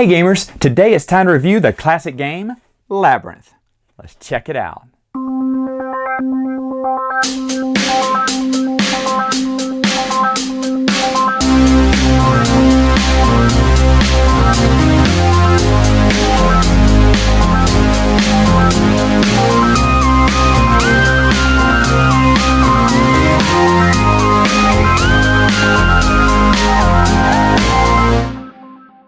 Hey gamers, today it's time to review the classic game, Labyrinth. Let's check it out.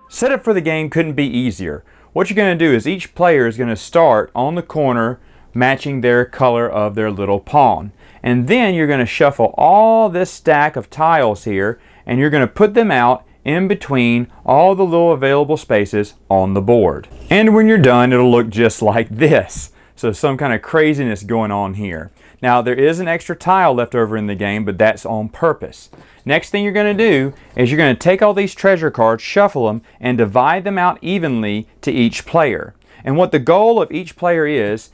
Setup for the game couldn't be easier. What you're going to do is each player is going to start on the corner matching their color of their little pawn. And then you're going to shuffle all this stack of tiles here and you're going to put them out in between all the little available spaces on the board. And when you're done, it'll look just like this. So some kind of craziness going on here. Now there is an extra tile left over in the game, but that's on purpose. Next thing you're going to do is you're going to take all these treasure cards, shuffle them, and divide them out evenly to each player. And what the goal of each player is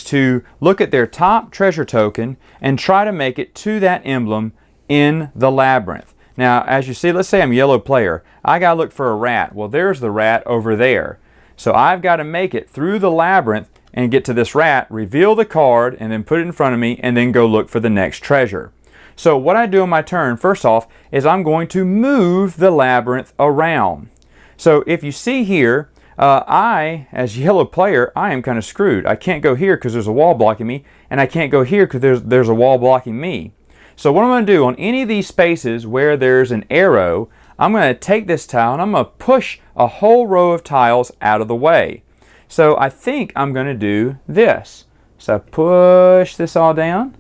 to look at their top treasure token and try to make it to that emblem in the labyrinth. Now as you see, let's say I'm yellow player. I got to look for a rat. Well, there's the rat over there. So I've got to make it through the labyrinth and get to this rat, reveal the card, and then put it in front of me, and then go look for the next treasure. So what I do on my turn, first off, is I'm going to move the labyrinth around. So if you see here, I, as yellow player, I am kind of screwed. I can't go here because there's a wall blocking me, and I can't go here because there's a wall blocking me. So what I'm going to do on any of these spaces where there's an arrow, I'm going to take this tile and I'm going to push a whole row of tiles out of the way. So I think I'm going to do this. So I push this all down.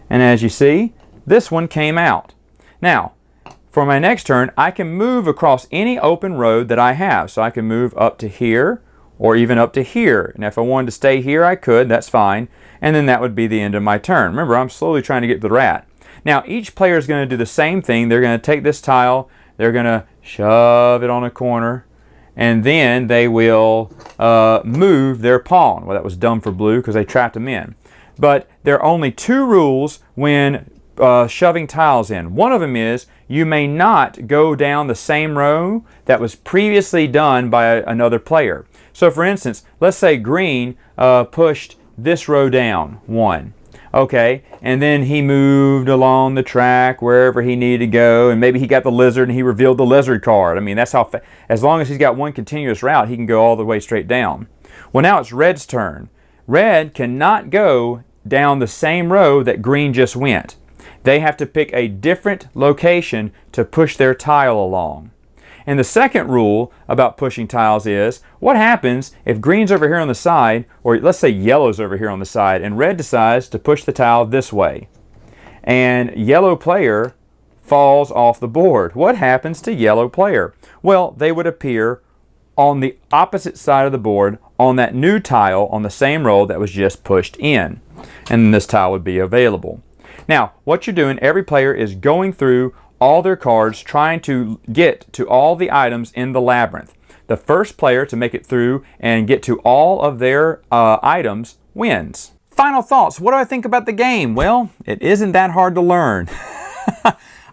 And as you see, this one came out. Now, for my next turn, I can move across any open road that I have. So I can move up to here or even up to here. And if I wanted to stay here, I could. That's fine. And then that would be the end of my turn. Remember, I'm slowly trying to get to the rat. Now, each player is going to do the same thing. They're going to take this tile. They're going to shove it on a corner. And then they will move their pawn. Well, that was dumb for blue because they trapped them in. But there are only two rules when shoving tiles in. One of them is you may not go down the same row that was previously done by another player. So for instance, let's say green pushed this row down, one. Okay, and then he moved along the track wherever he needed to go, and maybe he got the lizard and he revealed the lizard card. I mean, that's how, as long as he's got one continuous route, he can go all the way straight down. Well, now it's red's turn. Red cannot go down the same row that green just went. They have to pick a different location to push their tile along. And the second rule about pushing tiles is, what happens if green's over here on the side, or let's say yellow's over here on the side, and red decides to push the tile this way, and yellow player falls off the board. What happens to yellow player? Well, they would appear on the opposite side of the board on that new tile on the same row that was just pushed in, and this tile would be available. Now, what you're doing, every player is going through all their cards, trying to get to all the items in the labyrinth. The first player to make it through and get to all of their items wins. Final thoughts. What do I think about the game? Well, it isn't that hard to learn.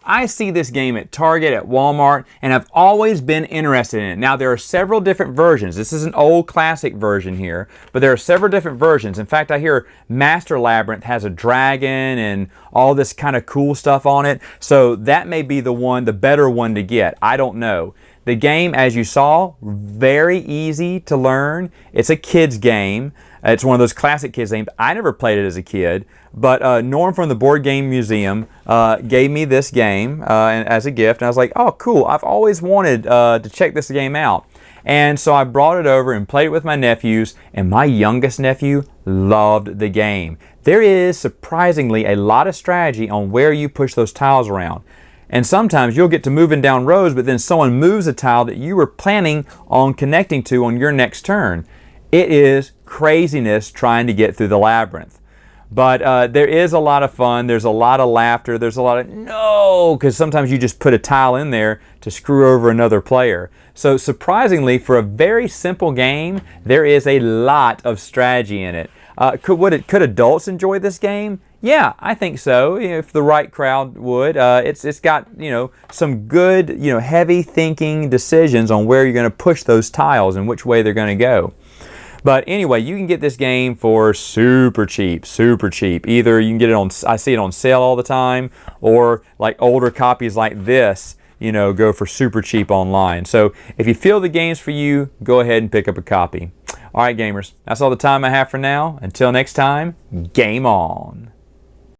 I see this game at Target, at Walmart, and I've always been interested in it. Now, there are several different versions. This is an old classic version here, but there are several different versions. In fact, I hear Master Labyrinth has a dragon and all this kind of cool stuff on it. So that may be the one, the better one to get. I don't know. The game, as you saw, very easy to learn. It's a kid's game. It's one of those classic kids games. I never played it as a kid, but Norm from the Board Game Museum gave me this game as a gift, and I was like, oh cool, I've always wanted to check this game out. And so I brought it over and played it with my nephews, and my youngest nephew loved the game. There is surprisingly a lot of strategy on where you push those tiles around. And sometimes you'll get to moving down rows, but then someone moves a tile that you were planning on connecting to on your next turn. It is craziness trying to get through the labyrinth. But there is a lot of fun. There's a lot of laughter. There's a lot of no, because sometimes you just put a tile in there to screw over another player. So surprisingly, for a very simple game, there is a lot of strategy in it. Could adults enjoy this game? Yeah, I think so. If the right crowd would, it's got some good heavy thinking decisions on where you're going to push those tiles and which way they're going to go. But anyway, you can get this game for super cheap, super cheap. Either you can get it on, I see it on sale all the time, or like older copies like this, go for super cheap online. So if you feel the game's for you, go ahead and pick up a copy. All right, gamers, that's all the time I have for now. Until next time, game on.